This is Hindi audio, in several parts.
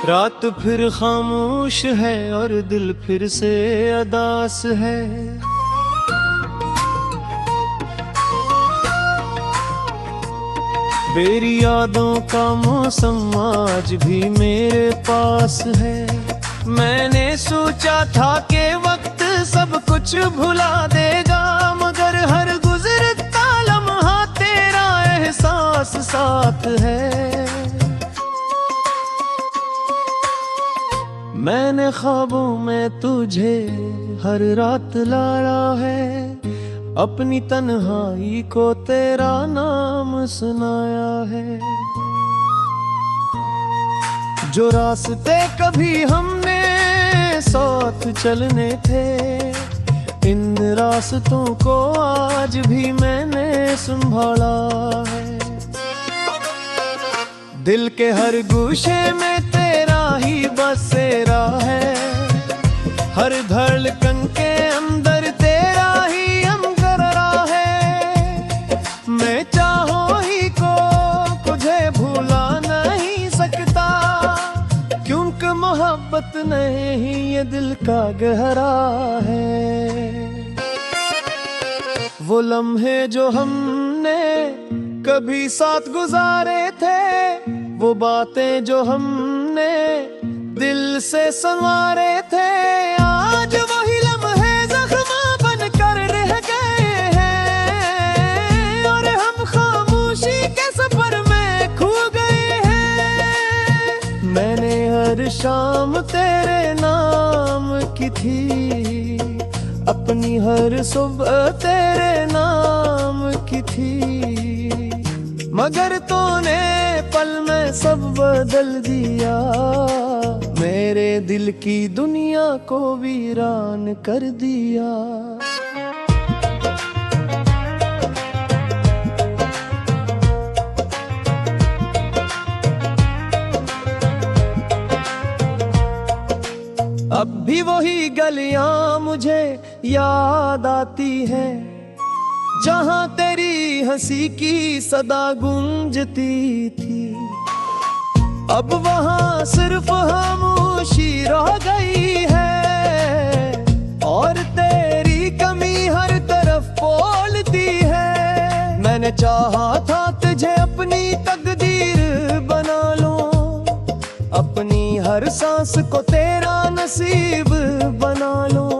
रात फिर खामोश है और दिल फिर से अदास है। मेरी यादों का मौसम आज भी मेरे पास है। मैंने सोचा था कि वक्त सब कुछ भुला देगा, मगर हर गुजरता लम्हा तेरा एहसास साथ है। मैंने ख्वाबों में तुझे हर रात लाया है, अपनी तन्हाई को तेरा नाम सुनाया है। जो रास्ते कभी हमने साथ चलने थे, इन रास्तों को आज भी मैंने संभाला है। दिल के हर गोशे में तेरा ही बसेरा है, हर धड़कन के अंदर तेरा ही अंगरा है। मैं चाहूं ही को तुझे भूला नहीं सकता, क्योंकि मोहब्बत नहीं ये दिल का गहरा है। वो लम्हे जो हमने कभी साथ गुजारे थे, वो बातें जो हमने दिल से संवारे थे, आज वही लम्हे जख्म बनकर रह गए हैं, और हम खामोशी के सफर में खो गए हैं। मैंने हर शाम तेरे नाम की थी, अपनी हर सुबह तेरे नाम की थी, मगर तूने पल में सब बदल दिया, मेरे दिल की दुनिया को वीरान कर दिया। अब भी वही गलियां मुझे याद आती है, जहां तेरी हंसी की सदा गूंजती थी। अब वहां सिर्फ खामोशी रह गई है, और तेरी कमी हर तरफ बोलती है। मैंने चाहा था तुझे अपनी तकदीर बना लूं, अपनी हर सांस को तेरा नसीब बना लूं,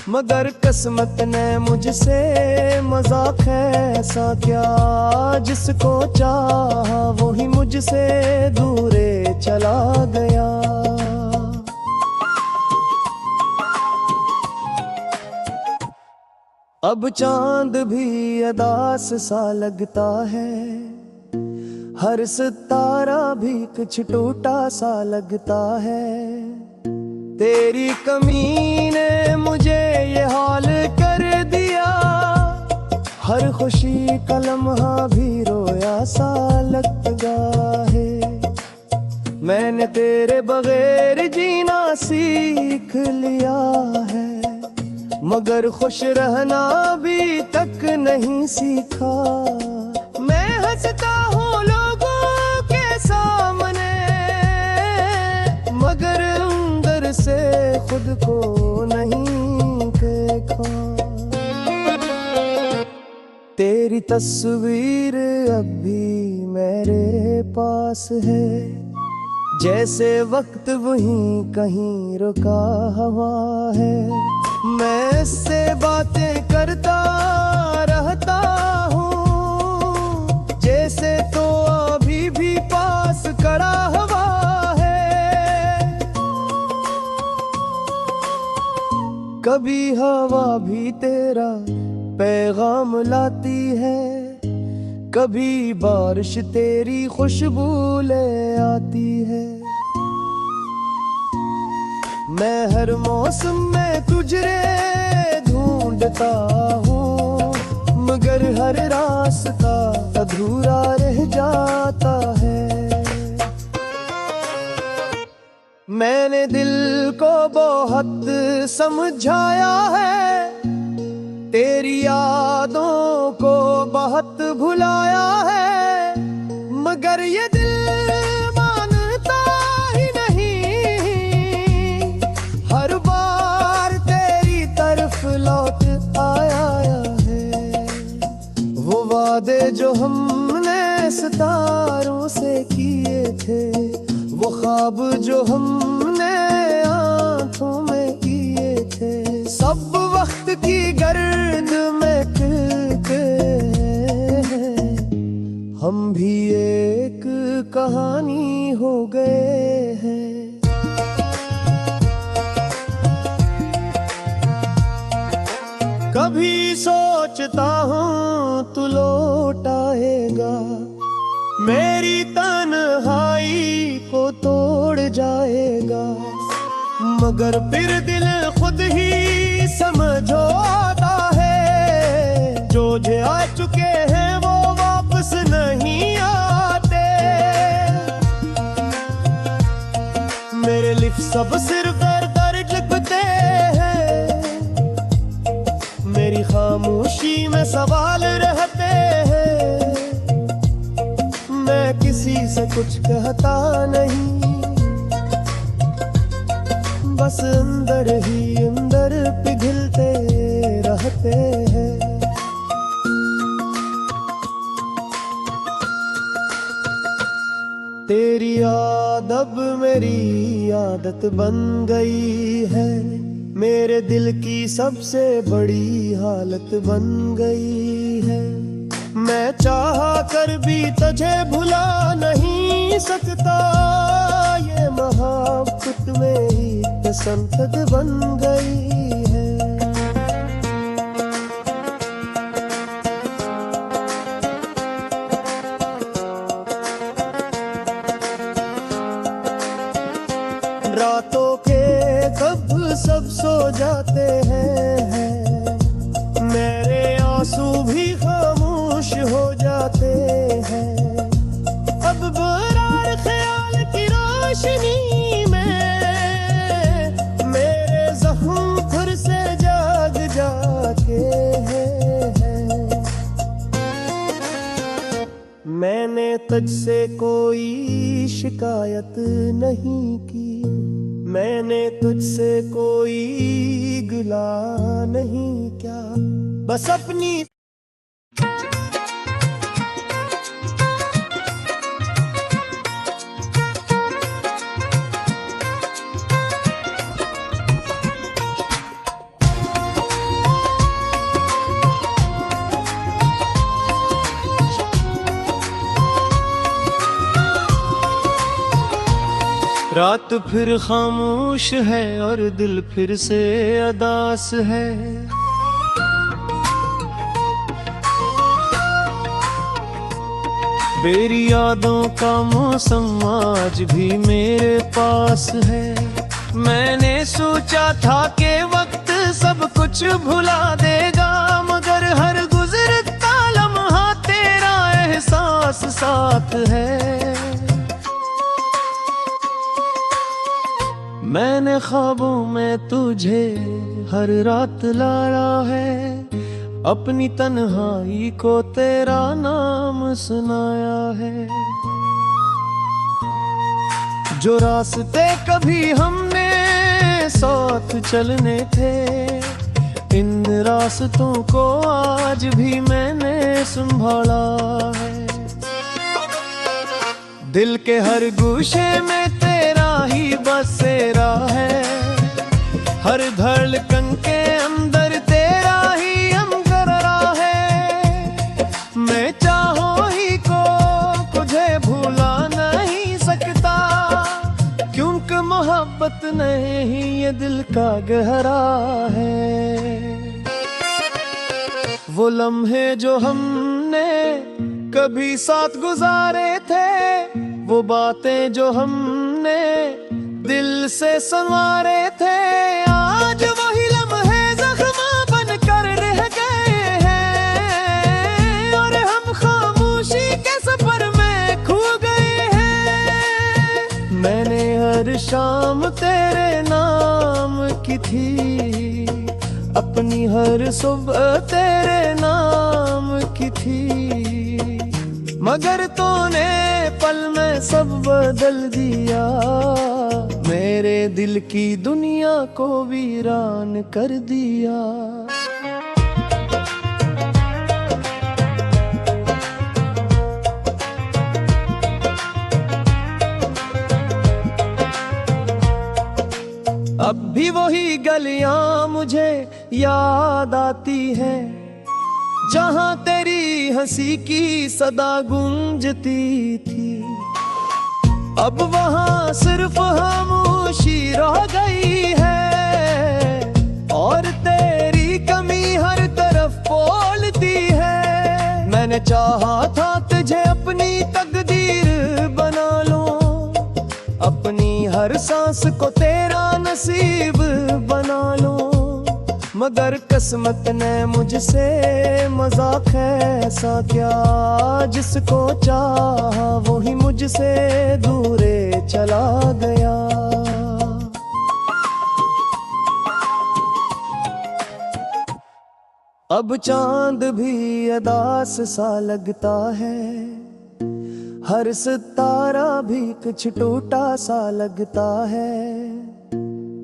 मगर किस्मत ने मुझसे मजाक ऐसा क्या, जिसको चाहा वो ही मुझसे दूरे चला गया। अब चांद भी अदास सा लगता है, हर सितारा भी कुछ टूटा सा लगता है। तेरी कमी ने मुझे ये हाल कर दिया, हर खुशी का लम्हा भी रोया सा लगता है। मैंने तेरे बगैर जीना सीख लिया है, मगर खुश रहना अभी तक नहीं सीखा। मैं हंसता हूँ लोगों के सामने, मगर अंदर से खुद को नहीं देखा। तेरी तस्वीर अब भी मेरे पास है, जैसे वक्त वहीं कहीं रुका हुआ है। मैं इससे बातें करता रहता हूँ, जैसे तो अभी भी पास खड़ा हुआ है। कभी हवा भी तेरा पैगाम लाती है, कभी बारिश तेरी खुशबू ले आती है। मैं हर मौसम में तुझे ढूंढता हूँ, मगर हर रास्ता अधूरा रह जाता है। मैंने दिल को बहुत समझाया है, तेरी यादों को बहुत भुलाया है, मगर ये दिल मानता ही नहीं। वादे जो हमने सितारों से किए थे, वो ख्वाब जो हमने आंखों में किए थे, सब वक्त की गर्द में खिलते हैं। हम भी एक कहानी हो गए हैं। कभी सोचता हूँ तू लौट आएगा, मेरी तन्हाई को तोड़ जाएगा, मगर फिर दिल खुद ही समझो आता है, जो आ चुके हैं वो वापस नहीं आते। मेरे लिप्स सब सिर्फ दर्द लिखते हैं, मेरी खामोशी में सवाल रहते हैं। मैं किसी से कुछ कहता नहीं, बस अंदर ही अंदर पिघलते रहते हैं। तेरी याद अब मेरी आदत बन गई है, मेरे दिल की सबसे बड़ी हालत बन गई है। मैं चाहा कर भी तुझे भुला नहीं सकता, ये मोहब्बत मेरी संकट बन गई है। रातों के कब सब सो जाते हैं, मेरे आंसू भी खामोश हो जाते हैं। अब बरार ख्याल की रोशनी में मेरे जख्म फिर से जाग जाते हैं। मैंने तुझसे कोई शिकायत नहीं की, मैंने तुझसे कोई गिला नहीं क्या, बस अपनी रात फिर खामोश है और दिल फिर से अदास है। मेरी यादों का मौसम आज भी मेरे पास है। मैंने सोचा था कि वक्त सब कुछ भुला देगा, मगर हर गुजरता लम्हा तेरा एहसास साथ है। मैंने ख्वाबों में तुझे हर रात लाया है, अपनी तन्हाई को तेरा नाम सुनाया है। जो रास्ते कभी हमने साथ चलने थे, इन रास्तों को आज भी मैंने संभाला है। दिल के हर गोशे में तेरा ही बसेरा है, हर धड़कन के अंदर तेरा ही अंगरा है। मैं चाहूं ही को तुझे भूला नहीं सकता, क्योंकि मोहब्बत नहीं ये दिल का गहरा है। वो लम्हे जो हमने कभी साथ गुजारे थे, वो बातें जो हमने दिल से संवारे थे, आज वही लम्हे जख्म बनकर रह गए हैं, और हम खामोशी के सफर में खो गए हैं। मैंने हर शाम तेरे नाम की थी, अपनी हर सुबह तेरे नाम की थी, मगर तूने पल में सब बदल दिया, मेरे दिल की दुनिया को वीरान कर दिया। याद आती है, जहां तेरी हंसी की सदा गूंजती थी। अब वहां सिर्फ खामोशी रह गई है, और तेरी कमी हर तरफ बोलती है। मैंने चाहा था तुझे अपनी तकदीर बना लूं, अपनी हर सांस को तेरा नसीब बना लूं, मगर किस्मत ने मुझसे मजाक ऐसा किया। जिसको चाहा वही मुझसे दूरे चला गया। अब चांद भी अदास सा लगता है, हर सितारा भी कुछ टूटा सा लगता है।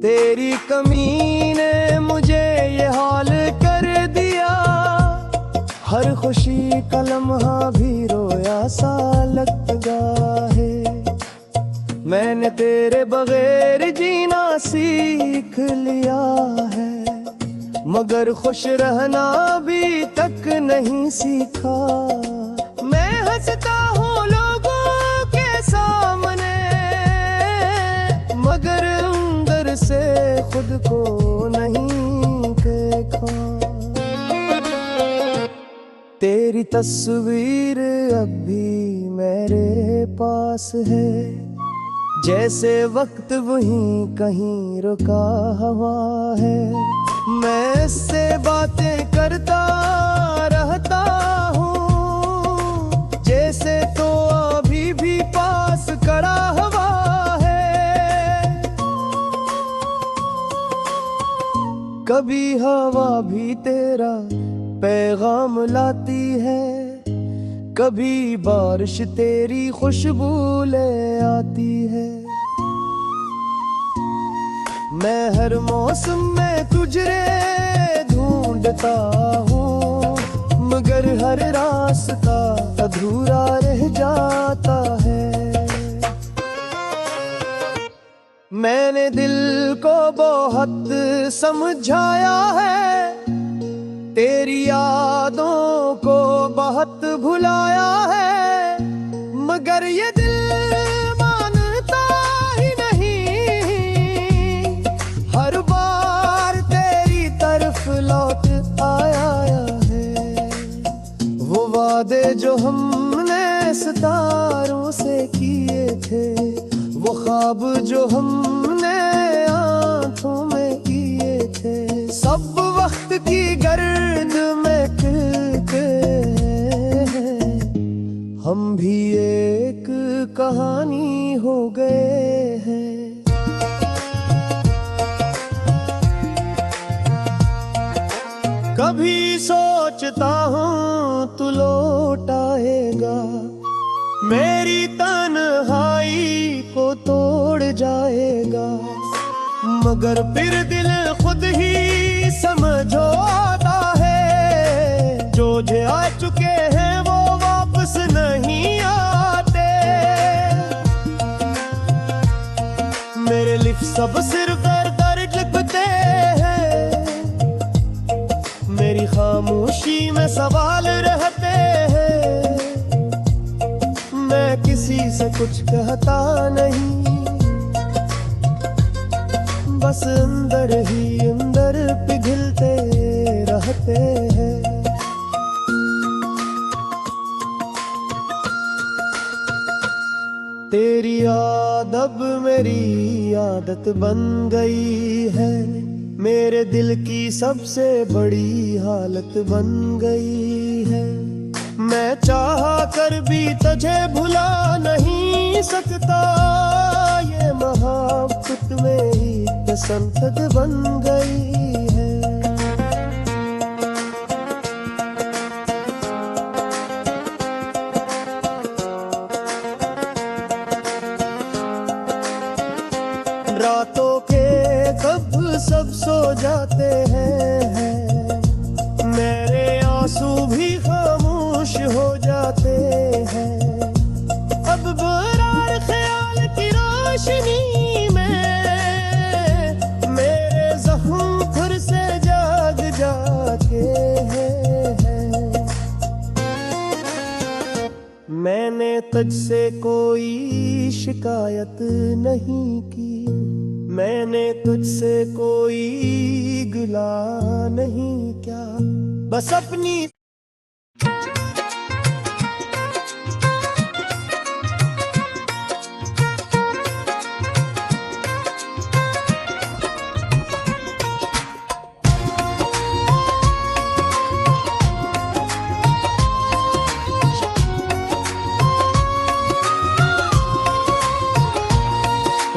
तेरी कमी ने मुझे ये हाल कर दिया, हर खुशी का लम्हा भी रोया सा लगता है। मैंने तेरे बगैर जीना सीख लिया है, मगर खुश रहना अभी तक नहीं सीखा। मैं हंसता हूँ लोगों के सामने, मगर अंदर से खुद को नहीं देखा। तेरी तस्वीर अब भी मेरे पास है, जैसे वक्त वहीं कहीं रुका हुआ है। मैं इससे बातें करता रहता हूँ, जैसे तो अभी भी पास खड़ा हुआ है। कभी हवा भी तेरा पैगाम लाती है, कभी बारिश तेरी खुशबू ले आती है। मैं हर मौसम में तुझे ढूंढता हूँ, मगर हर रास्ता अधूरा रह जाता है। मैंने दिल को बहुत समझाया है, तेरी यादों को बहुत भुलाया है, मगर ये दिल मानता ही नहीं। हर बार तेरी तरफ लौट आया है, वो वादे जो हमने सितारों से किए थे, वो ख्वाब जो हमने आंखों में किए थे, सब वक्त की गर्द में खिलते हैं। हम भी एक कहानी हो गए हैं। कभी सोचता हूँ तू लौट आएगा, मेरी तन्हाई को तोड़ जाएगा, मगर फिर दिल खुद ही समझो आता है, जो जे आ चुके हैं वो वापस नहीं आते। मेरे लिप सब सिर्फ दर्द लिखते हैं, मेरी खामोशी में सवाल रहते हैं। मैं किसी से कुछ कहता नहीं, बस अंदर ही अंदर पिघलते रहते हैं। तेरी याद अब मेरी आदत बन गई है, मेरे दिल की सबसे बड़ी हालत बन गई है। मैं चाहा कर भी तुझे भुला नहीं सकता, ये मोहब्बत मेरी संकट बन गई है। रातों के कब सब सो जाते हैं, मेरे आंसू भी खामोश हो जाते हैं। अब बरार ख्याल की रोशनी में मेरे जख्म फिर से जाग मैंने तुझसे कोई शिकायत नहीं की, मैंने तुझसे कोई गिला नहीं क्या, बस अपनी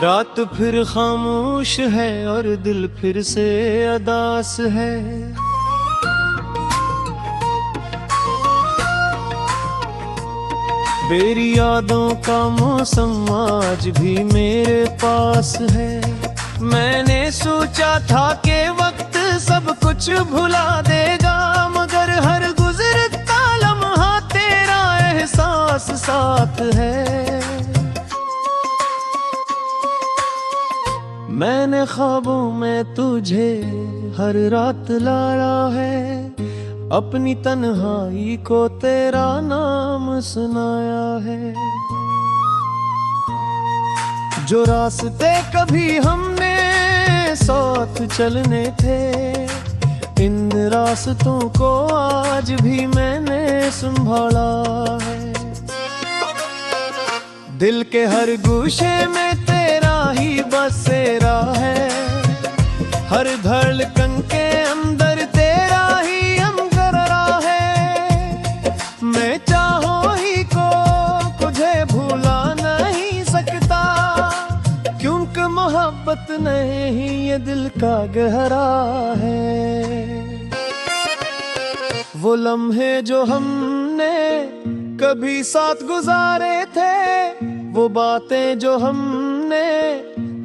रात फिर खामोश है और दिल फिर से अदास है। मेरी यादों का मौसम आज भी मेरे पास है। मैंने सोचा था कि वक्त सब कुछ भुला देगा, मगर हर गुजरता लम्हा तेरा एहसास साथ है। मैंने ख्वाबों में तुझे हर रात लाया है, अपनी तन्हाई को तेरा नाम सुनाया है। जो रास्ते कभी हमने साथ चलने थे, इन रास्तों को आज भी मैंने संभाला है। दिल के हर गोशे में तेरा ही बसेरा है, हर धड़कन के अंदर तेरा ही हमगरा है। मैं चाहूं ही को तुझे भूला नहीं सकता, क्योंकि मोहब्बत नहीं ये दिल का गहरा है। वो लम्हे जो हमने कभी साथ गुजारे थे, वो बातें जो हमने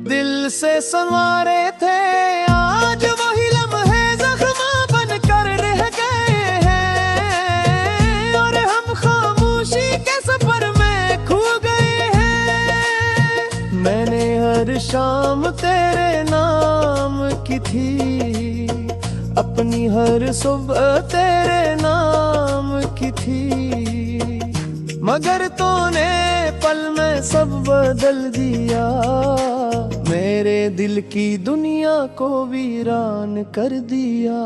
दिल से संवारे थे, आज वही लम्हे ज़ख्मा बनकर रह गए हैं, और हम खामोशी के सफर में खो गए हैं। मैंने हर शाम तेरे नाम की थी, अपनी हर सुबह तेरे नाम की थी, मगर तूने पल में सब बदल दिया, मेरे दिल की दुनिया को वीरान कर दिया।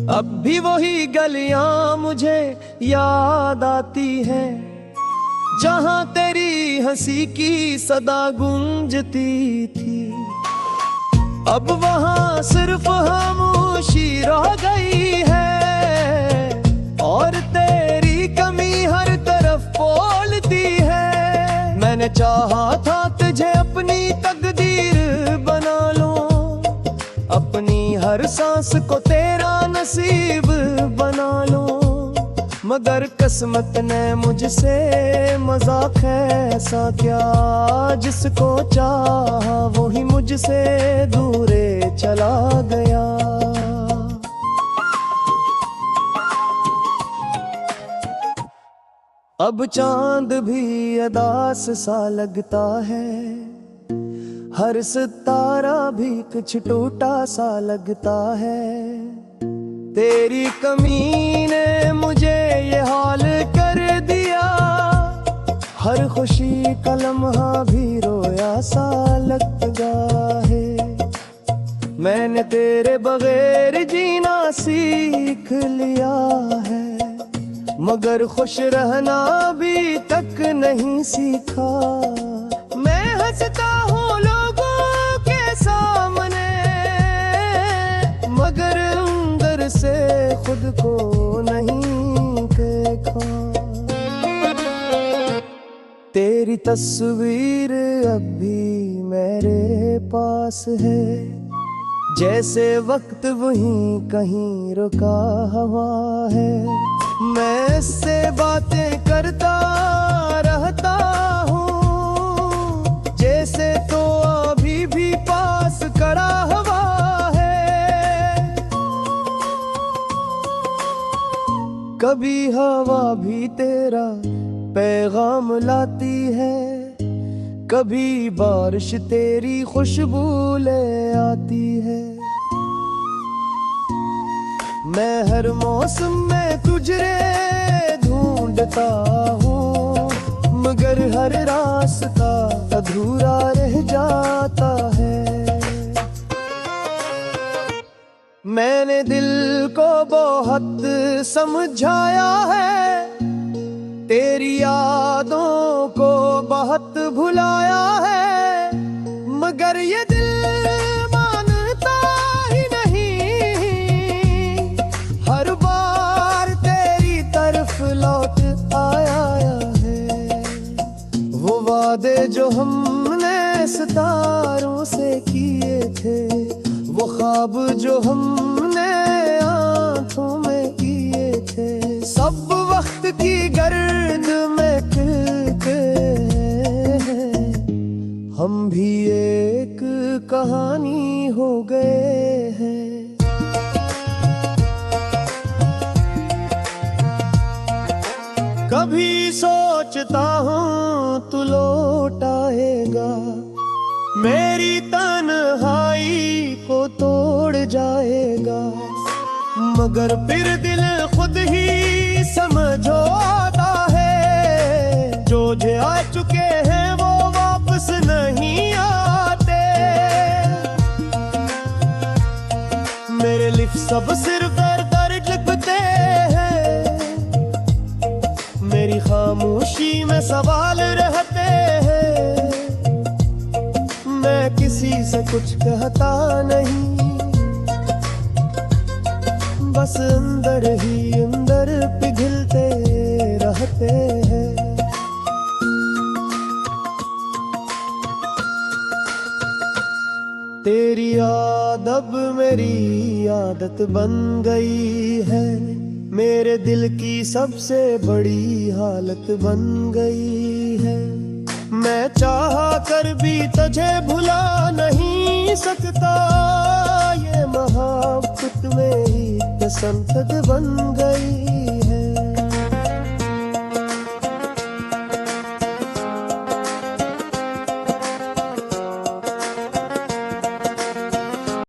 अब भी वही गलियां मुझे याद आती है, जहां तेरी हंसी की सदा गूंजती थी। अब वहां सिर्फ खामोशी रह गई है, और तेरी कमी हर तरफ बोलती है। मैंने चाहा था तुझे अपनी तकदीर बना लूं, अपनी हर सांस को तेरा नसीब बना लूं, मगर किस्मत ने मुझसे मजाक ऐसा क्या, जिसको चाहा वो ही मुझसे दूरे चला गया। अब चांद भी अदास सा लगता है, हर सितारा भी कुछ टूटा सा लगता है। तेरी कमी ने मुझे ये हाल कर दिया, हर खुशी का लम्हा भी रोया सा लगता है। मैंने तेरे बगैर जीना सीख लिया है, मगर खुश रहना अभी तक नहीं सीखा। मैं हंसता हूँ लोगों के सामने, मगर अंदर से खुद को नहीं देखा। तेरी तस्वीर अब भी मेरे पास है, जैसे वक्त वहीं कहीं रुका हुआ है। मैं इससे बातें करता रहता हूँ, जैसे तो अभी भी पास खड़ा हुआ है। कभी हवा भी तेरा पैगाम लाती है, कभी बारिश तेरी खुशबू ले आती है। मैं हर मौसम में तुझे ढूंढता हूँ, मगर हर रास्ता अधूरा रह जाता है। मैंने दिल को बहुत समझाया है, तेरी यादों को बहुत भुलाया है, मगर ये दिल मानता ही नहीं। हर बार तेरी तरफ लौट आया है। वो वादे जो हमने सितारों से किए थे, वो ख्वाब जो हमने आंखों में किए थे, सब वक्त की गर्द में खिलते हैं। हम भी एक कहानी हो गए हैं। कभी सोचता हूँ तू लौट आएगा, मेरी तन्हाई को तोड़ जाएगा, मगर फिर दिल खुद ही समझ आता है, जो आ चुके हैं वो वापस नहीं आते। मेरे लिप सब सिर्फ दर्द लिखते हैं, मेरी खामोशी में सवाल रहते हैं। मैं किसी से कुछ कहता नहीं, बस अंदर ही अंदर पिघलते रहते हैं। तेरी याद अब मेरी आदत बन गई है, मेरे दिल की सबसे बड़ी हालत बन गई है। मैं चाहा कर भी तुझे भुला नहीं सकता, ये मोहब्बत मेरी संकट बन गई